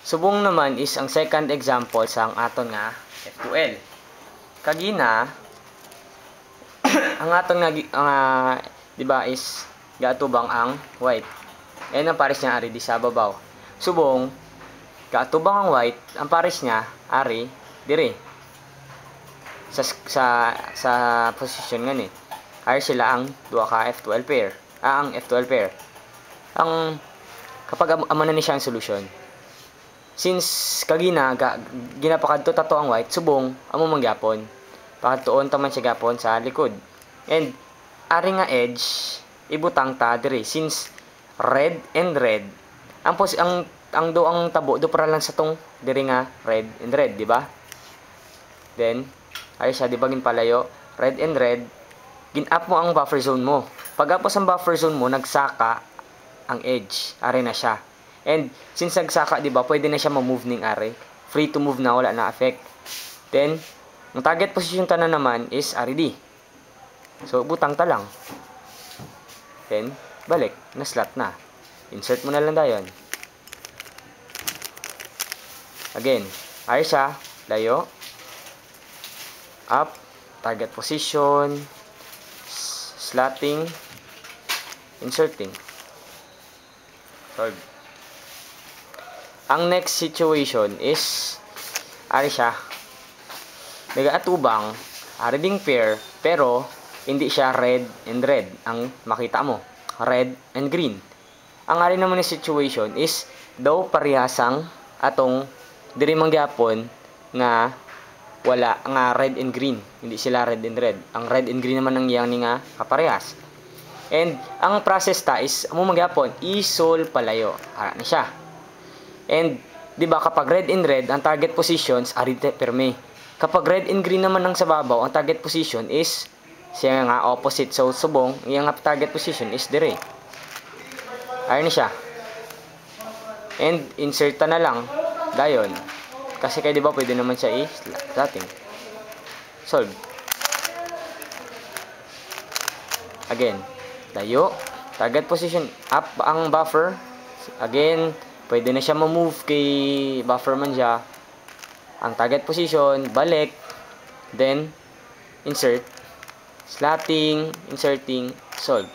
Subong naman is ang second example sa ang aton nga F2L. Kagina ang aton nga di ba is gaatubang ang white. Ayan ang pares niya ari di sa babaw. Subong gaatubang ang white, ang pares niya ari dire. Sa position nga ni. Ari sila ang duha ka F2L pair. Ang F2L pair. Ang kapag amo na ni siya ang solution. Since kagina ginapakadto tato ang white, subong amo mangyapon. Pakadtuon ta man siya gapon sa likod. And ari nga edge ibutang ta dire since red and red. Ang do ang tabo do para lang sa tong dire nga red and red, di ba? Then ay siya di ba ginpalayo, red and red, gin-up mo ang buffer zone mo. Pag apos ang buffer zone mo, nagsaka ang edge. Ari na siya. And since nagsaka, di ba, pwede na siya ma-move ning ari. Free to move na, wala na effect. Then, ang target position ta na naman is ari di. So, butang ta lang. Then, balik. Na-slot na. Insert mo na lang dayon. Again, ari siya, layo. Up, target position, slotting, inserting. Solve. Ang next situation is ari siya. Nagaatubang, ari ding pair, pero hindi siya red and red ang makita mo. Red and green. Ang ari naman ni situation is daw parehasang atong diri mangyapon nga wala nga red and green. Hindi sila red and red. Ang red and green naman ang iyang ni nga kaparehas. And ang process ta is amo mangyapon isol palayo. Ara na siya. And di ba kapag red and red ang target positions ari perme. Kapag red and green naman ang sa babaw, ang target position is siya nga opposite. So subong iyang target position is dire. Ari na siya. And insert na lang dayon. Kasi kay di ba pwede naman siya i-slotting. Solve. Again, layo, target position, up ang buffer. Again, pwede na siya ma-move kay buffer man siya. Ang target position, balik, then insert, slotting, inserting, solve.